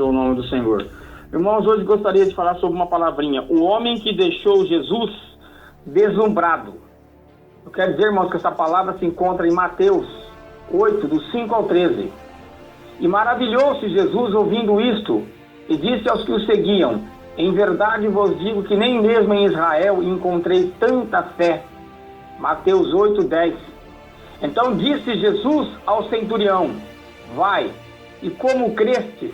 o nome do Senhor. Irmãos, hoje gostaria de falar sobre uma palavrinha. O homem que deixou Jesus deslumbrado. Eu quero dizer, irmãos, que essa palavra se encontra em Mateus 8, do 5 ao 13. E maravilhou-se Jesus ouvindo isto, e disse aos que o seguiam: em verdade vos digo que nem mesmo em Israel encontrei tanta fé. Mateus 8, 10. Então disse Jesus ao centurião: vai, e como crestes,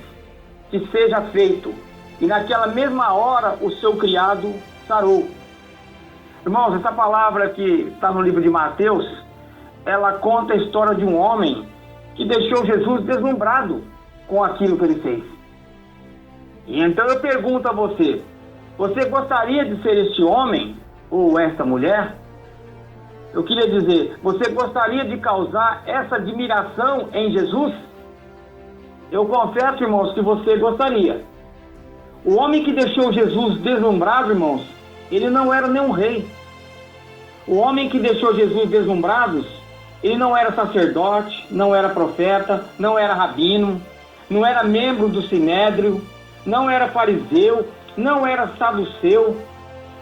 que seja feito. E naquela mesma hora o seu criado sarou. Irmãos, essa palavra que está no livro de Mateus, ela conta a história de um homem que deixou Jesus deslumbrado com aquilo que ele fez. E então eu pergunto a você: você gostaria de ser este homem ou esta mulher? Eu queria dizer, você gostaria de causar essa admiração em Jesus? Eu confesso, irmãos, que você gostaria. O homem que deixou Jesus deslumbrado, irmãos, ele não era nenhum rei. O homem que deixou Jesus deslumbrado, ele não era sacerdote, não era profeta, não era rabino, não era membro do sinédrio, não era fariseu, não era saduceu.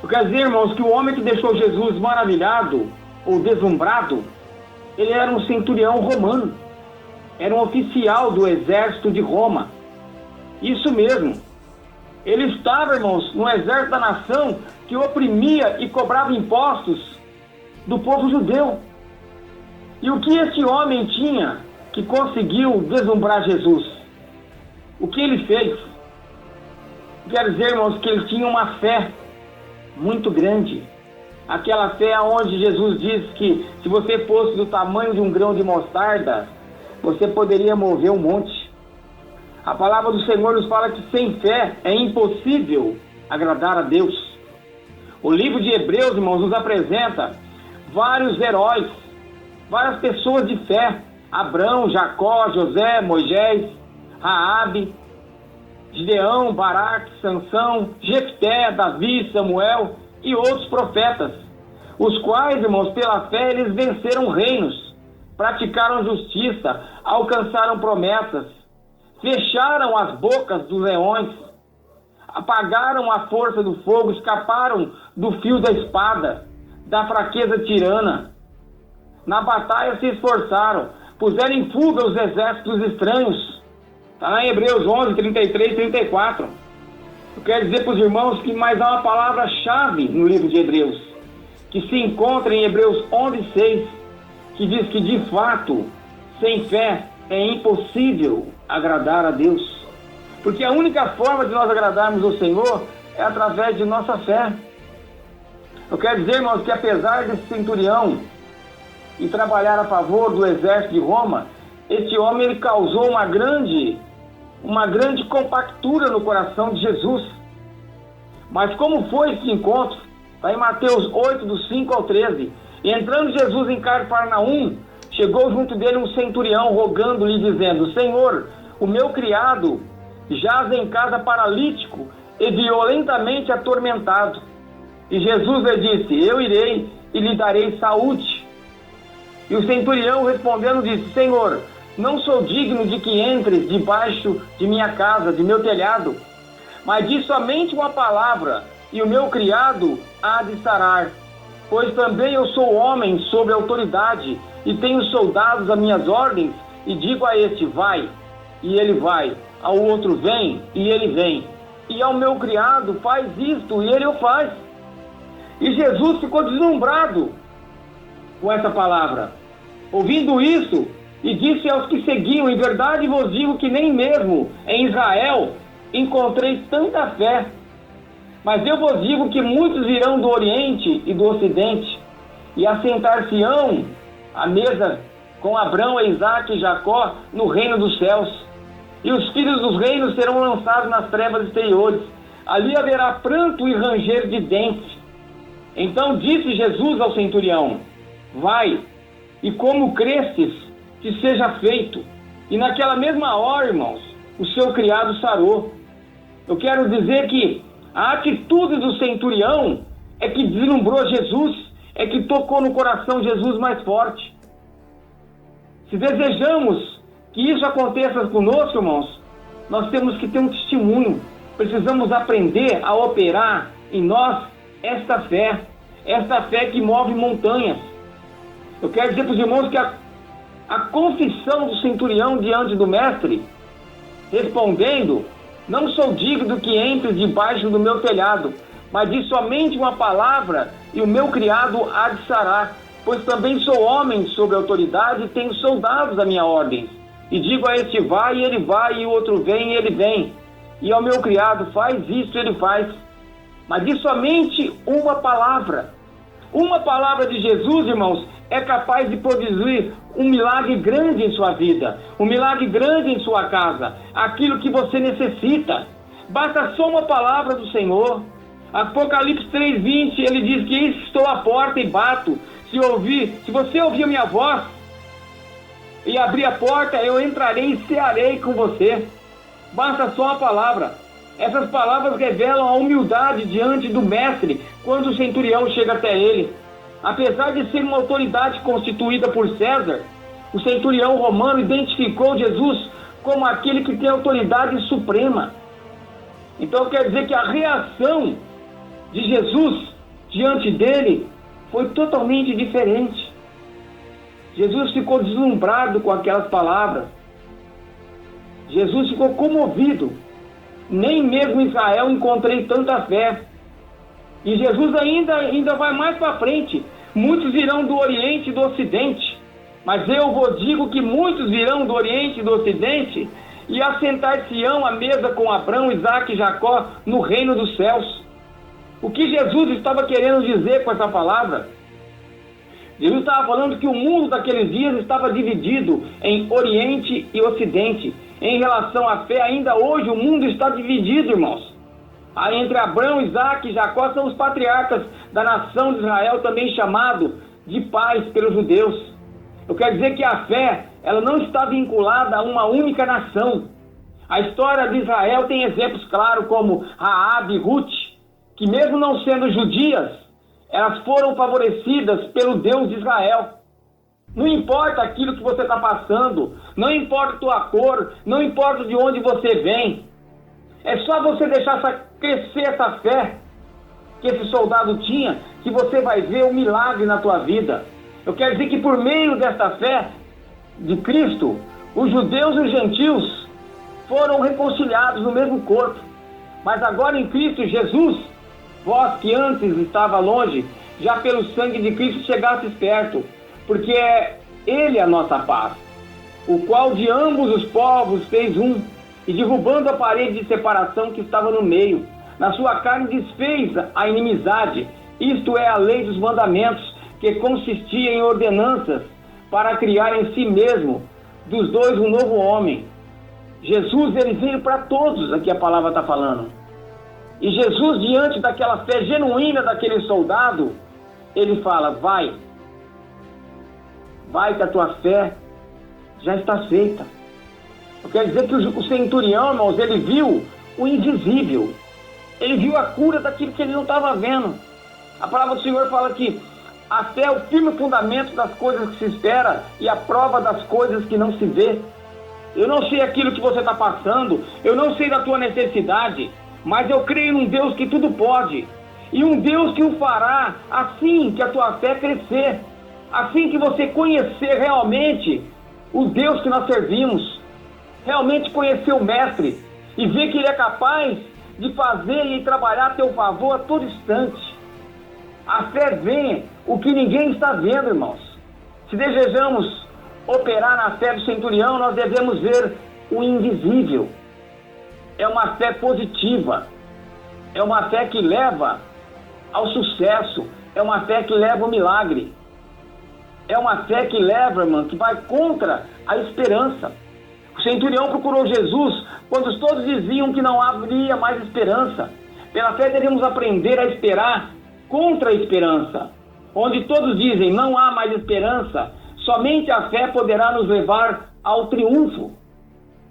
Quer dizer, irmãos, que o homem que deixou Jesus maravilhado ou deslumbrado, ele era um centurião romano, era um oficial do exército de Roma. Isso mesmo. Ele estava, irmãos, no exército da nação que oprimia e cobrava impostos do povo judeu. E o que esse homem tinha que conseguiu deslumbrar Jesus? O que ele fez? Quer dizer, irmãos, que ele tinha uma fé muito grande. Aquela fé onde Jesus diz que se você fosse do tamanho de um grão de mostarda, você poderia mover um monte. A palavra do Senhor nos fala que sem fé é impossível agradar a Deus. O livro de Hebreus, irmãos, nos apresenta vários heróis, várias pessoas de fé: Abrão, Jacó, José, Moisés, Raabe, Gideão, Baraque, Sansão, Jefté, Davi, Samuel e outros profetas, os quais, irmãos, pela fé eles venceram reinos, praticaram justiça, alcançaram promessas, fecharam as bocas dos leões, apagaram a força do fogo, escaparam do fio da espada, da fraqueza tirana. Na batalha se esforçaram, puseram em fuga os exércitos estranhos. Está lá em Hebreus 11, 33 e 34. Eu quero dizer para os irmãos que mais há uma palavra-chave no livro de Hebreus, que se encontra em Hebreus 11, 6, que diz que, de fato, sem fé é impossível agradar a Deus. Porque a única forma de nós agradarmos o Senhor é através de nossa fé. Eu quero dizer, irmãos, que apesar desse centurião e trabalhar a favor do exército de Roma, esse homem ele causou uma grande compactura no coração de Jesus. Mas como foi esse encontro? Está em Mateus 8, do 5 ao 13. E entrando Jesus em Cafarnaum, chegou junto dele um centurião, rogando-lhe, dizendo: Senhor, o meu criado jaz em casa paralítico e violentamente atormentado. E Jesus lhe disse: eu irei e lhe darei saúde. E o centurião respondendo disse: Senhor, não sou digno de que entres debaixo de minha casa, de meu telhado, mas diz somente uma palavra, e o meu criado há de sarar. Pois também eu sou homem sob autoridade, e tenho soldados a minhas ordens, e digo a este: vai, e ele vai, ao outro: vem, e ele vem, e ao meu criado: faz isto, e ele o faz. E Jesus ficou deslumbrado com essa palavra. Ouvindo isso, e disse aos que seguiam: em verdade vos digo que nem mesmo em Israel encontrei tanta fé. Mas eu vos digo que muitos virão do Oriente e do Ocidente, e assentar-se-ão à mesa com Abrão, Isaque e Jacó no reino dos céus. E os filhos dos reinos serão lançados nas trevas exteriores. Ali haverá pranto e ranger de dentes. Então disse Jesus ao centurião: vai, e como crestes, que seja feito. E naquela mesma hora, irmãos, o seu criado sarou. Eu quero dizer que a atitude do centurião é que deslumbrou Jesus, é que tocou no coração de Jesus mais forte. Se desejamos que isso aconteça conosco, irmãos, nós temos que ter um testemunho. Precisamos aprender a operar em nós esta fé que move montanhas. Eu quero dizer para os irmãos que a confissão do centurião diante do mestre, respondendo: não sou digno que entres debaixo do meu telhado, mas diz somente uma palavra e o meu criado há de sarar, pois também sou homem sob autoridade e tenho soldados à minha ordem. E digo a este: vai, e ele vai, e o outro vem, e ele vem. E ao meu criado: faz isto, ele faz. Mas diz somente uma palavra. Uma palavra de Jesus, irmãos, é capaz de produzir um milagre grande em sua vida, um milagre grande em sua casa, aquilo que você necessita. Basta só uma palavra do Senhor. Apocalipse 3:20, ele diz que estou à porta e bato. Se você ouvir a minha voz e abrir a porta, eu entrarei e cearei com você. Basta só uma palavra. Essas palavras revelam a humildade diante do mestre quando o centurião chega até ele. Apesar de ser uma autoridade constituída por César, o centurião romano identificou Jesus como aquele que tem autoridade suprema. Então quer dizer que a reação de Jesus diante dele foi totalmente diferente. Jesus ficou deslumbrado com aquelas palavras. Jesus ficou comovido. Nem mesmo em Israel encontrei tanta fé. E Jesus ainda vai mais para frente. Muitos virão do Oriente e do Ocidente. Mas eu vos digo que muitos virão do Oriente e do Ocidente e assentar-se-ão à mesa com Abraão, Isaque e Jacó no reino dos céus. O que Jesus estava querendo dizer com essa palavra? Jesus estava falando que o mundo daqueles dias estava dividido em Oriente e Ocidente. Em relação à fé, ainda hoje o mundo está dividido, irmãos. Entre Abraão, Isaque e Jacó são os patriarcas da nação de Israel, também chamado de pais pelos judeus. Eu quero dizer que a fé, ela não está vinculada a uma única nação. A história de Israel tem exemplos claros como Raabe e Ruth, que mesmo não sendo judias, elas foram favorecidas pelo Deus de Israel. Não importa aquilo que você está passando, não importa a tua cor, não importa de onde você vem. É só você deixar crescer essa fé que esse soldado tinha, que você vai ver um milagre na tua vida. Eu quero dizer que por meio desta fé de Cristo, os judeus e os gentios foram reconciliados no mesmo corpo. Mas agora em Cristo Jesus, vós que antes estava longe, já pelo sangue de Cristo chegastes perto, porque é Ele a nossa paz, o qual de ambos os povos fez um, e derrubando a parede de separação que estava no meio, na sua carne desfez a inimizade, isto é a lei dos mandamentos, que consistia em ordenanças, para criar em si mesmo dos dois um novo homem. Jesus, ele veio para todos, aqui a palavra está falando. E Jesus, diante daquela fé genuína daquele soldado, ele fala: vai que a tua fé já está feita. Eu quero dizer que o centurião, irmãos, ele viu o invisível. Ele viu a cura daquilo que ele não estava vendo. A palavra do Senhor fala que a fé é o firme fundamento das coisas que se espera e a prova das coisas que não se vê. Eu não sei aquilo que você está passando, eu não sei da tua necessidade, mas eu creio num Deus que tudo pode. E um Deus que o fará assim que a tua fé crescer. Assim que você conhecer realmente o Deus que nós servimos, realmente conhecer o Mestre e ver que Ele é capaz de fazer e trabalhar a teu favor a todo instante. A fé vê o que ninguém está vendo, irmãos. Se desejamos operar na fé do centurião, nós devemos ver o invisível. É uma fé positiva, é uma fé que leva ao sucesso, é uma fé que leva ao milagre. É uma fé que leva, irmão, que vai contra a esperança. O centurião procurou Jesus quando todos diziam que não haveria mais esperança. Pela fé devemos aprender a esperar contra a esperança. Onde todos dizem não há mais esperança, somente a fé poderá nos levar ao triunfo.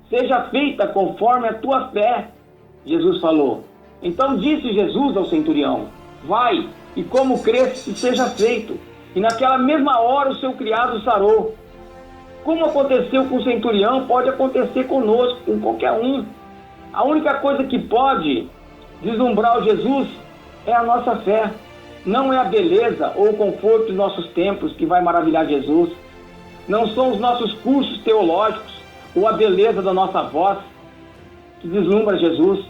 Seja feita conforme a tua fé, Jesus falou. Então disse Jesus ao centurião: vai, e como crês, seja feito. E naquela mesma hora o seu criado sarou. Como aconteceu com o centurião, pode acontecer conosco, com qualquer um. A única coisa que pode deslumbrar o Jesus é a nossa fé. Não é a beleza ou o conforto dos nossos templos que vai maravilhar Jesus. Não são os nossos cursos teológicos ou a beleza da nossa voz que deslumbra Jesus.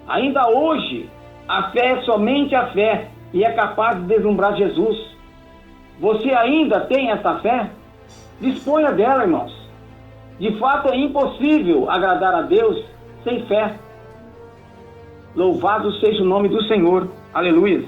Ainda hoje, a fé é somente a fé e é capaz de deslumbrar Jesus. Você ainda tem essa fé? Disponha dela, irmãos. De fato, é impossível agradar a Deus sem fé. Louvado seja o nome do Senhor. Aleluia.